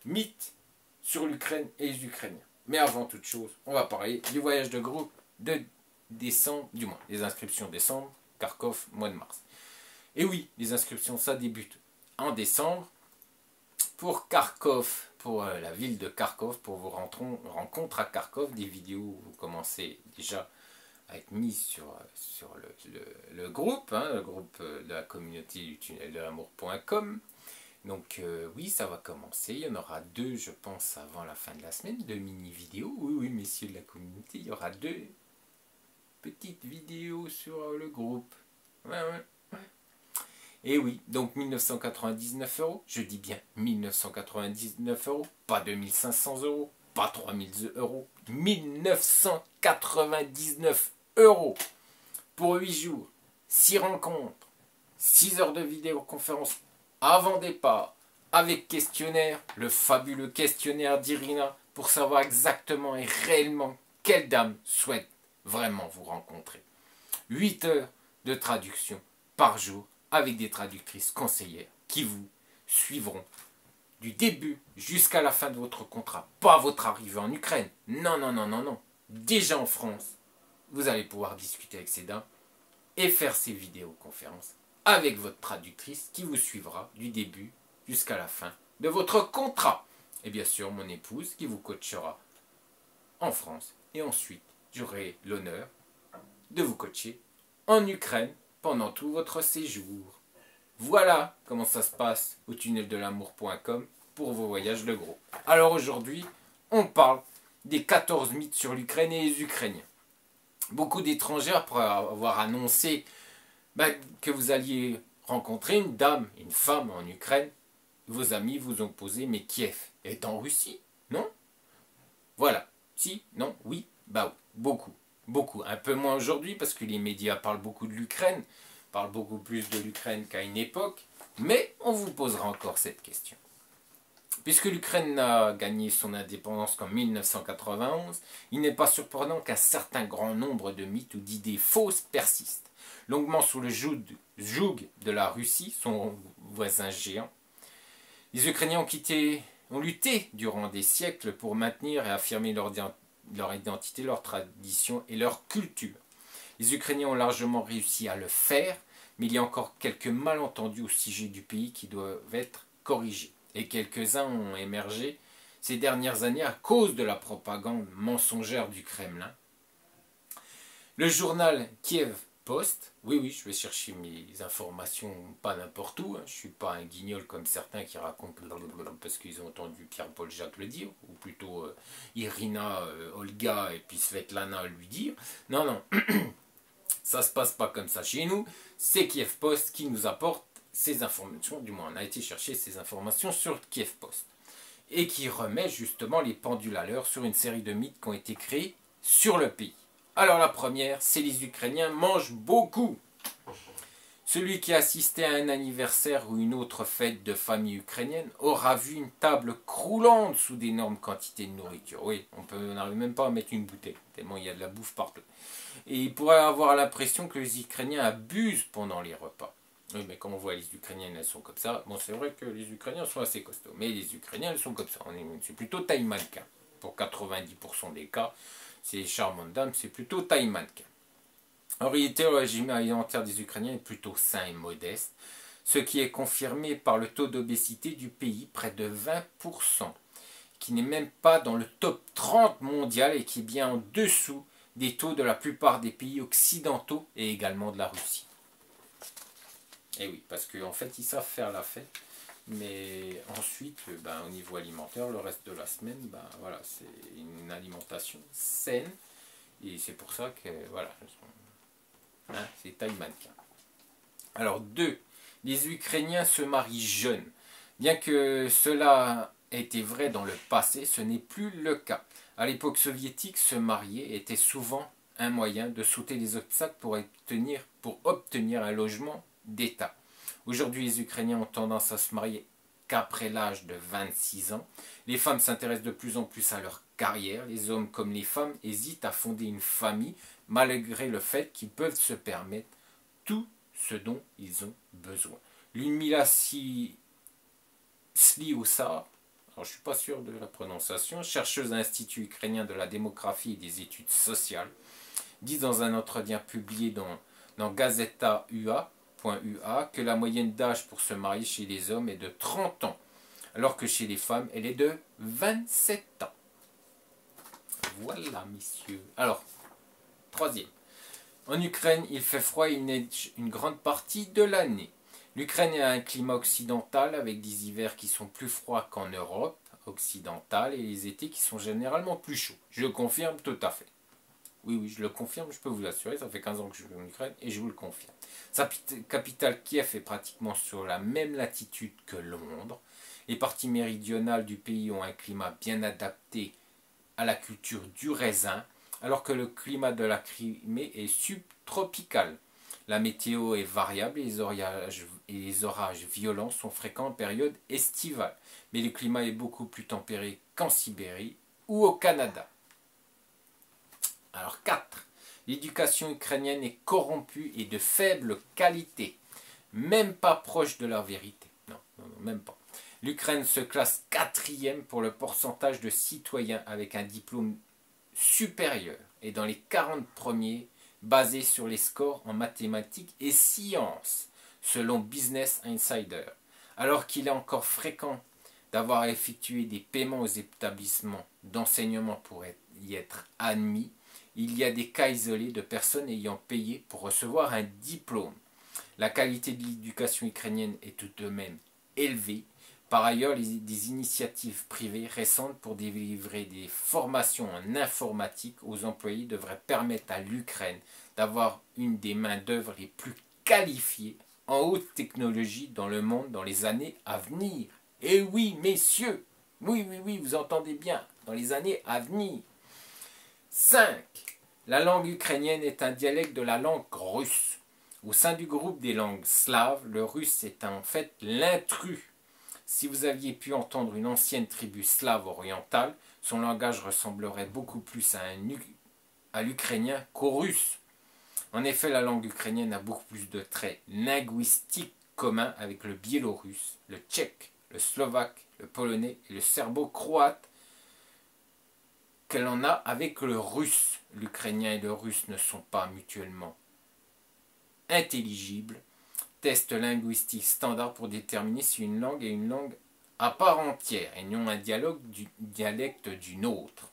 mythes sur l'Ukraine et les Ukrainiens. Mais avant toute chose, on va parler du voyage de groupe de décembre, du moins, les inscriptions décembre, Kharkov, mois de mars. Et oui, les inscriptions, ça débute en décembre. Pour Kharkov, pour la ville de Kharkov, pour vos rencontres à Kharkov, des vidéos, vous commencez déjà à être mises sur le groupe, hein, le groupe de la communauté du tunnel de l'amour.com. Donc oui, ça va commencer. Il y en aura 2, je pense, avant la fin de la semaine, 2 mini-vidéos. Oui, oui, messieurs de la communauté, il y aura 2 petites vidéos sur le groupe. Ouais, ouais. Et oui, donc 1999 euros, je dis bien 1999 euros, pas 2500 euros, pas 3000 euros, 1999 euros pour 8 jours, 6 rencontres, 6 heures de vidéoconférence avant départ, avec questionnaire, le fabuleux questionnaire d'Irina, pour savoir exactement et réellement quelle dame souhaite vraiment vous rencontrer. 8 heures de traduction par jour, avec des traductrices conseillères qui vous suivront du début jusqu'à la fin de votre contrat. Pas votre arrivée en Ukraine. Non, non, non, non, non. Déjà en France, vous allez pouvoir discuter avec ces dames et faire ces vidéoconférences avec votre traductrice qui vous suivra du début jusqu'à la fin de votre contrat. Et bien sûr, mon épouse qui vous coachera en France. Et ensuite, j'aurai l'honneur de vous coacher en Ukraine pendant tout votre séjour. Voilà comment ça se passe au tunnel-de-l'amour.com pour vos voyages de groupe. Alors aujourd'hui, on parle des 14 mythes sur l'Ukraine et les Ukrainiens. Beaucoup d'étrangers, après avoir annoncé que vous alliez rencontrer une dame, une femme en Ukraine, vos amis vous ont posé, mais Kiev est en Russie, non? Voilà. Si, non, oui, bah oui, beaucoup. Beaucoup, un peu moins aujourd'hui parce que les médias parlent beaucoup de l'Ukraine, parlent beaucoup plus de l'Ukraine qu'à une époque, mais on vous posera encore cette question. Puisque l'Ukraine n'a gagné son indépendance qu'en 1991, il n'est pas surprenant qu'un certain grand nombre de mythes ou d'idées fausses persistent. Longuement sous le joug de la Russie, son voisin géant, les Ukrainiens ont lutté durant des siècles pour maintenir et affirmer leur identité, leur tradition et leur culture. Les Ukrainiens ont largement réussi à le faire, mais il y a encore quelques malentendus au sujet du pays qui doivent être corrigés. Et quelques-uns ont émergé ces dernières années à cause de la propagande mensongère du Kremlin. Le journal Kiev Post, oui, je vais chercher mes informations pas n'importe où, je ne suis pas un guignol comme certains qui racontent parce qu'ils ont entendu Pierre-Paul Jacques le dire, ou plutôt Irina, Olga et puis Svetlana lui dire. Non, non, ça se passe pas comme ça chez nous, c'est Kiev Post qui nous apporte ces informations, du moins on a été chercher ces informations sur Kiev Post, et qui remet justement les pendules à l'heure sur une série de mythes qui ont été créés sur le pays. Alors la première, c'est les Ukrainiens mangent beaucoup. Celui qui assistait à un anniversaire ou une autre fête de famille ukrainienne aura vu une table croulante sous d'énormes quantités de nourriture. Oui, on n'arrive même pas à mettre une bouteille, tellement il y a de la bouffe partout. Et il pourrait avoir l'impression que les Ukrainiens abusent pendant les repas. Oui, mais quand on voit les Ukrainiennes, elles sont comme ça. Bon, c'est vrai que les Ukrainiens sont assez costauds, mais les Ukrainiens, elles sont comme ça. C'est plutôt taille mannequin. Pour 90% des cas, ces charmantes dames, c'est plutôt taille mannequin. En réalité, le régime alimentaire des Ukrainiens est plutôt sain et modeste, ce qui est confirmé par le taux d'obésité du pays, près de 20%, qui n'est même pas dans le top 30 mondial et qui est bien en dessous des taux de la plupart des pays occidentaux et également de la Russie. Et oui, parce qu'en fait, ils savent faire la fête, mais ensuite, au niveau alimentaire, le reste de la semaine, voilà, c'est une alimentation saine, et c'est pour ça que, voilà, c'est taille mannequin. Alors, 2. Les Ukrainiens se marient jeunes. Bien que cela ait été vrai dans le passé, ce n'est plus le cas. À l'époque soviétique, se marier était souvent un moyen de sauter les obstacles pour obtenir un logement d'État. Aujourd'hui, les Ukrainiens ont tendance à se marier qu'après l'âge de 26 ans. Les femmes s'intéressent de plus en plus à leur carrière. Les hommes comme les femmes hésitent à fonder une famille malgré le fait qu'ils peuvent se permettre tout ce dont ils ont besoin. Ludmila Slioussa, alors je ne suis pas sûr de la prononciation, chercheuse à l'Institut ukrainien de la démographie et des études sociales, dit dans un entretien publié dans Gazeta UA.ua que la moyenne d'âge pour se marier chez les hommes est de 30 ans, alors que chez les femmes, elle est de 27 ans. Voilà, messieurs. Alors, troisième. En Ukraine, il fait froid et il neige une grande partie de l'année. L'Ukraine a un climat occidental avec des hivers qui sont plus froids qu'en Europe occidentale et les étés qui sont généralement plus chauds. Je le confirme tout à fait. Oui, oui, je le confirme, je peux vous l'assurer, ça fait 15 ans que je vis en Ukraine et je vous le confirme. Sa capitale Kiev est pratiquement sur la même latitude que Londres. Les parties méridionales du pays ont un climat bien adapté à la culture du raisin, alors que le climat de la Crimée est subtropical. La météo est variable et les orages violents sont fréquents en période estivale, mais le climat est beaucoup plus tempéré qu'en Sibérie ou au Canada. Alors 4. L'éducation ukrainienne est corrompue et de faible qualité, même pas proche de la vérité. Non, non, non, même pas. L'Ukraine se classe 4e pour le pourcentage de citoyens avec un diplôme supérieur et dans les 40 premiers basés sur les scores en mathématiques et sciences, selon Business Insider. Alors qu'il est encore fréquent d'avoir effectué des paiements aux établissements d'enseignement pour y être admis, il y a des cas isolés de personnes ayant payé pour recevoir un diplôme. La qualité de l'éducation ukrainienne est tout de même élevée. Par ailleurs, des initiatives privées récentes pour délivrer des formations en informatique aux employés devraient permettre à l'Ukraine d'avoir une des main-d'œuvre les plus qualifiées en haute technologie dans le monde dans les années à venir. Et oui, messieurs, oui, oui, oui, vous entendez bien, dans les années à venir. 5. La langue ukrainienne est un dialecte de la langue russe. Au sein du groupe des langues slaves, le russe est en fait l'intrus. Si vous aviez pu entendre une ancienne tribu slave orientale, son langage ressemblerait beaucoup plus à l'ukrainien qu'au russe. En effet, la langue ukrainienne a beaucoup plus de traits linguistiques communs avec le biélorusse, le tchèque, le slovaque, le polonais et le serbo-croate qu'elle en a avec le russe. L'ukrainien et le russe ne sont pas mutuellement intelligibles. Test linguistique standard pour déterminer si une langue est une langue à part entière et non un dialecte d'une autre.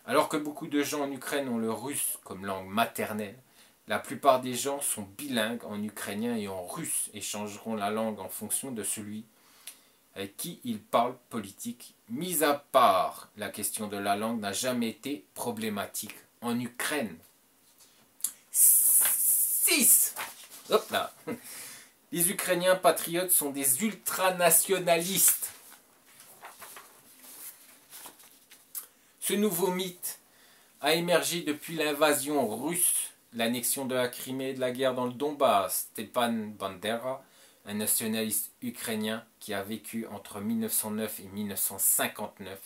Alors que beaucoup de gens en Ukraine ont le russe comme langue maternelle, la plupart des gens sont bilingues en ukrainien et en russe et changeront la langue en fonction de celui avec qui ils parlent politique. Mis à part, la question de la langue n'a jamais été problématique en Ukraine. 6. Hop là. Les Ukrainiens patriotes sont des ultranationalistes. Ce nouveau mythe a émergé depuis l'invasion russe, l'annexion de la Crimée et de la guerre dans le Donbass. Stepan Bandera, un nationaliste ukrainien qui a vécu entre 1909 et 1959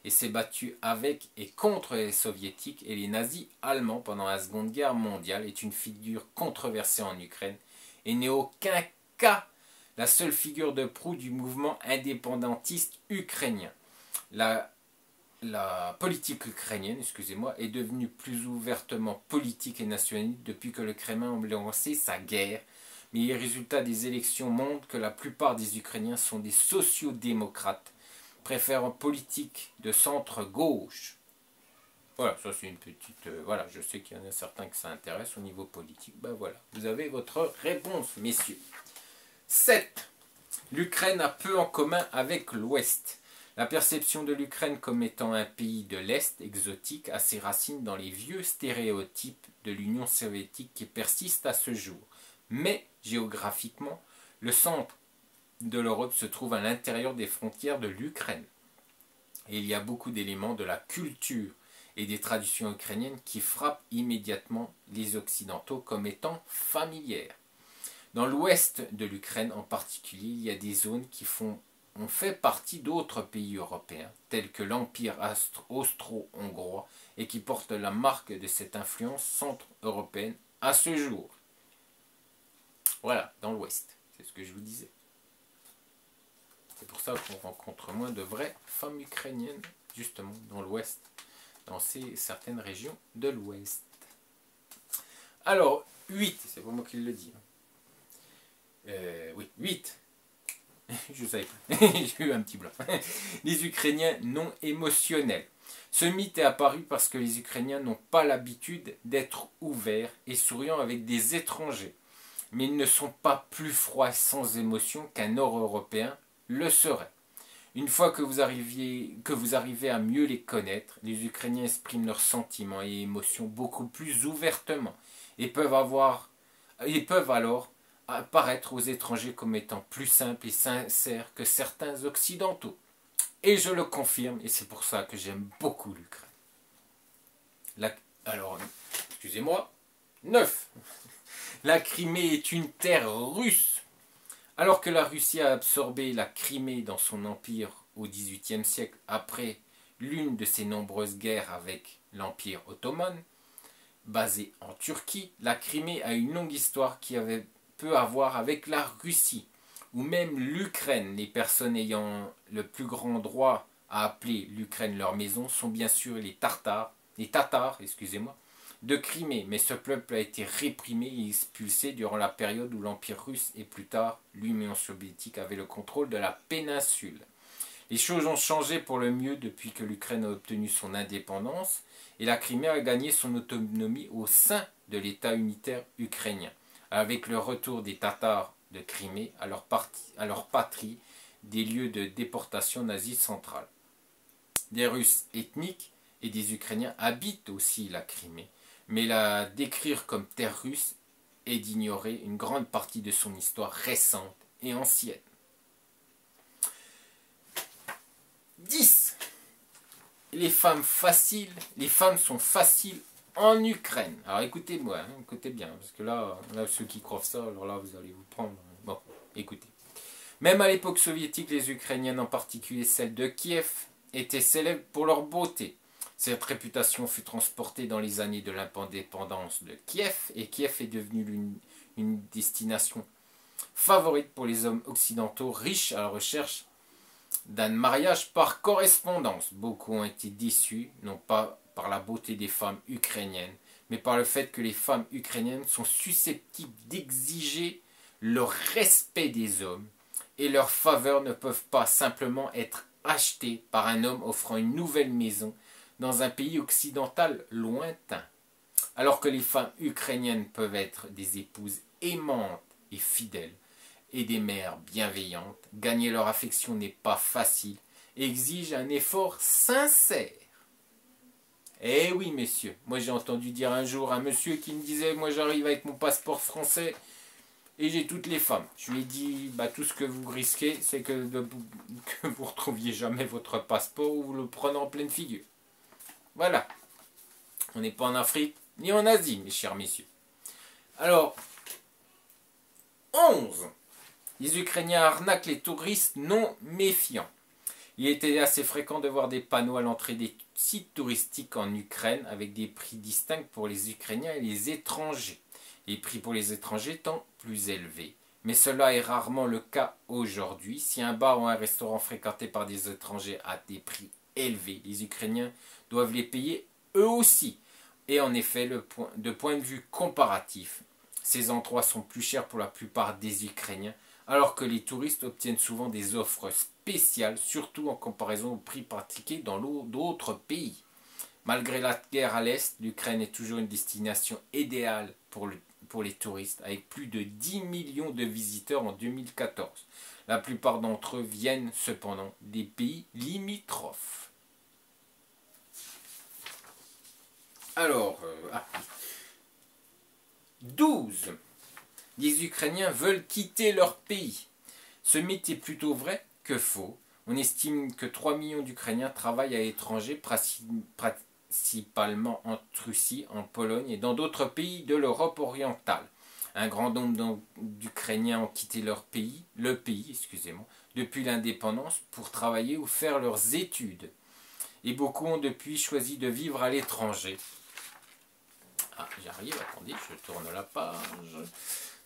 et s'est battu avec et contre les soviétiques et les nazis allemands pendant la Seconde Guerre mondiale, est une figure controversée en Ukraine et n'est aucun cas la seule figure de proue du mouvement indépendantiste ukrainien. La politique ukrainienne, est devenue plus ouvertement politique et nationaliste depuis que le Kremlin a lancé sa guerre, mais les résultats des élections montrent que la plupart des Ukrainiens sont des sociodémocrates, préférant politique de centre-gauche. Voilà, ça c'est une petite... voilà, je sais qu'il y en a certains que ça intéresse au niveau politique. Ben voilà, vous avez votre réponse, messieurs. 7. L'Ukraine a peu en commun avec l'Ouest. La perception de l'Ukraine comme étant un pays de l'Est exotique a ses racines dans les vieux stéréotypes de l'Union soviétique qui persistent à ce jour. Mais, géographiquement, le centre de l'Europe se trouve à l'intérieur des frontières de l'Ukraine. Et il y a beaucoup d'éléments de la culture et des traditions ukrainiennes qui frappent immédiatement les Occidentaux comme étant familières. Dans l'ouest de l'Ukraine en particulier, il y a des zones qui ont fait partie d'autres pays européens, tels que l'Empire austro-hongrois, et qui portent la marque de cette influence centre-européenne à ce jour. Voilà, dans l'ouest, c'est ce que je vous disais. pour ça qu'on rencontre moins de vraies femmes ukrainiennes, justement, dans l'Ouest, dans certaines régions de l'Ouest. Alors, 8, c'est pas moi qui le dis. Oui, 8. Je savais pas. J'ai eu un petit blanc. Les Ukrainiens non émotionnels. Ce mythe est apparu parce que les Ukrainiens n'ont pas l'habitude d'être ouverts et souriants avec des étrangers. Mais ils ne sont pas plus froids sans émotion qu'un Nord-Européen le serait. Une fois que vous arrivez à mieux les connaître, les Ukrainiens expriment leurs sentiments et émotions beaucoup plus ouvertement et peuvent alors apparaître aux étrangers comme étant plus simples et sincères que certains occidentaux. Et je le confirme, et c'est pour ça que j'aime beaucoup l'Ukraine. Alors, excusez-moi, 9. La Crimée est une terre russe. Alors que la Russie a absorbé la Crimée dans son empire au XVIIIe siècle après l'une de ses nombreuses guerres avec l'Empire ottoman, basé en Turquie, la Crimée a une longue histoire qui avait peu à voir avec la Russie, ou même l'Ukraine. Les personnes ayant le plus grand droit à appeler l'Ukraine leur maison sont bien sûr les Tatars, de Crimée, mais ce peuple a été réprimé et expulsé durant la période où l'Empire russe et plus tard l'Union soviétique avaient le contrôle de la péninsule. Les choses ont changé pour le mieux depuis que l'Ukraine a obtenu son indépendance et la Crimée a gagné son autonomie au sein de l'État unitaire ukrainien, avec le retour des Tatars de Crimée à leur patrie des lieux de déportation nazie centrale. Des Russes ethniques et des Ukrainiens habitent aussi la Crimée, mais la décrire comme terre russe est d'ignorer une grande partie de son histoire récente et ancienne. 10. Les femmes sont faciles en Ukraine. Alors écoutez-moi, écoutez bien, parce que là, ceux qui croient ça, alors là vous allez vous prendre. Bon, écoutez. Même à l'époque soviétique, les Ukrainiennes, en particulier celles de Kiev, étaient célèbres pour leur beauté. Cette réputation fut transportée dans les années de l'indépendance de Kiev, et Kiev est devenue une destination favorite pour les hommes occidentaux riches à la recherche d'un mariage par correspondance. Beaucoup ont été déçus, non pas par la beauté des femmes ukrainiennes, mais par le fait que les femmes ukrainiennes sont susceptibles d'exiger le respect des hommes, et leurs faveurs ne peuvent pas simplement être achetées par un homme offrant une nouvelle maison dans un pays occidental lointain. Alors que les femmes ukrainiennes peuvent être des épouses aimantes et fidèles, et des mères bienveillantes, gagner leur affection n'est pas facile et exige un effort sincère. Eh oui, messieurs, moi j'ai entendu dire un jour un monsieur qui me disait « Moi j'arrive avec mon passeport français et j'ai toutes les femmes. » Je lui ai dit « Tout ce que vous risquez, c'est que vous ne retrouviez jamais votre passeport ou vous le prenez en pleine figure. » Voilà. On n'est pas en Afrique ni en Asie, mes chers messieurs. Alors, 11. Les Ukrainiens arnaquent les touristes non méfiants. Il était assez fréquent de voir des panneaux à l'entrée des sites touristiques en Ukraine avec des prix distincts pour les Ukrainiens et les étrangers. Les prix pour les étrangers étant plus élevés. Mais cela est rarement le cas aujourd'hui. Si un bar ou un restaurant fréquenté par des étrangers a des prix élevés, les Ukrainiens doivent les payer eux aussi. Et en effet, de point de vue comparatif, ces endroits sont plus chers pour la plupart des Ukrainiens, alors que les touristes obtiennent souvent des offres spéciales, surtout en comparaison aux prix pratiqués dans d'autres pays. Malgré la guerre à l'Est, l'Ukraine est toujours une destination idéale pour les touristes, avec plus de 10 millions de visiteurs en 2014. La plupart d'entre eux viennent cependant des pays limitrophes. Alors, 12. Les Ukrainiens veulent quitter leur pays. Ce mythe est plutôt vrai que faux. On estime que 3 millions d'Ukrainiens travaillent à l'étranger, principalement en Russie, en Pologne et dans d'autres pays de l'Europe orientale. Un grand nombre d'Ukrainiens ont quitté le pays, depuis l'indépendance pour travailler ou faire leurs études. Et beaucoup ont depuis choisi de vivre à l'étranger. Ah, j'arrive, attendez, je tourne la page.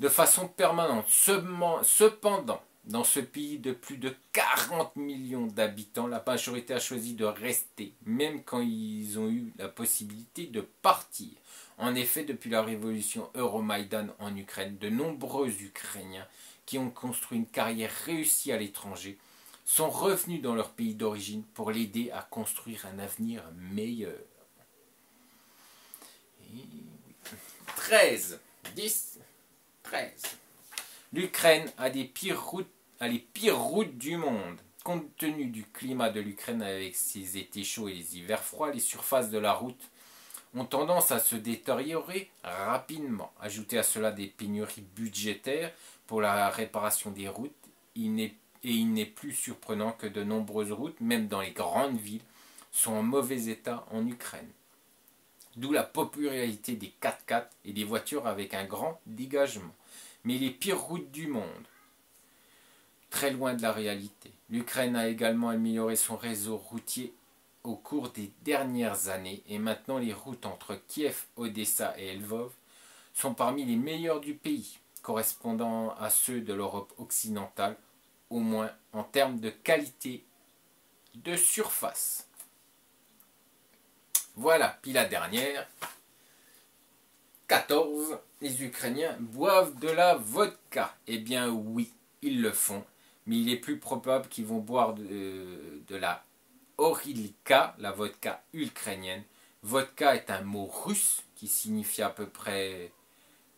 De façon permanente. Cependant, Dans ce pays de plus de 40 millions d'habitants, la majorité a choisi de rester, même quand ils ont eu la possibilité de partir. En effet, depuis la révolution Euromaïdan en Ukraine, de nombreux Ukrainiens qui ont construit une carrière réussie à l'étranger sont revenus dans leur pays d'origine pour l'aider à construire un avenir meilleur. 13. 10. 13. L'Ukraine a les pires routes du monde. Compte tenu du climat de l'Ukraine avec ses étés chauds et les hivers froids, les surfaces de la route ont tendance à se détériorer rapidement. Ajoutez à cela des pénuries budgétaires pour la réparation des routes, il n'est plus surprenant que de nombreuses routes, même dans les grandes villes, sont en mauvais état en Ukraine. D'où la popularité des 4x4 et des voitures avec un grand dégagement. Mais les pires routes du monde, très loin de la réalité. L'Ukraine a également amélioré son réseau routier au cours des dernières années et maintenant les routes entre Kiev, Odessa et Lvov sont parmi les meilleures du pays, correspondant à ceux de l'Europe occidentale, au moins en termes de qualité de surface. Voilà, puis la dernière. 14. Les Ukrainiens boivent de la vodka. Eh bien oui, ils le font, mais il est plus probable qu'ils vont boire de la Horilka, la vodka ukrainienne. Vodka est un mot russe qui signifie à peu près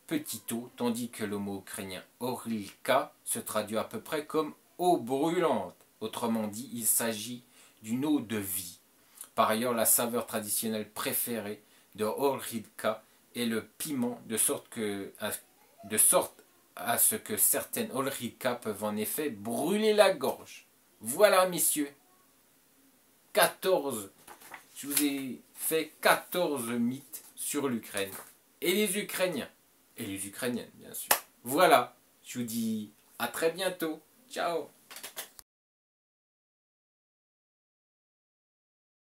petit eau, tandis que le mot ukrainien Horilka se traduit à peu près comme eau brûlante. Autrement dit, il s'agit d'une eau de vie. Par ailleurs, la saveur traditionnelle préférée de Horilka est le piment, de sorte à ce que certaines Horilka peuvent en effet brûler la gorge. Voilà, messieurs. 14. Je vous ai fait 14 mythes sur l'Ukraine. Et les Ukrainiens. Et les Ukrainiennes, bien sûr. Voilà. Je vous dis à très bientôt. Ciao.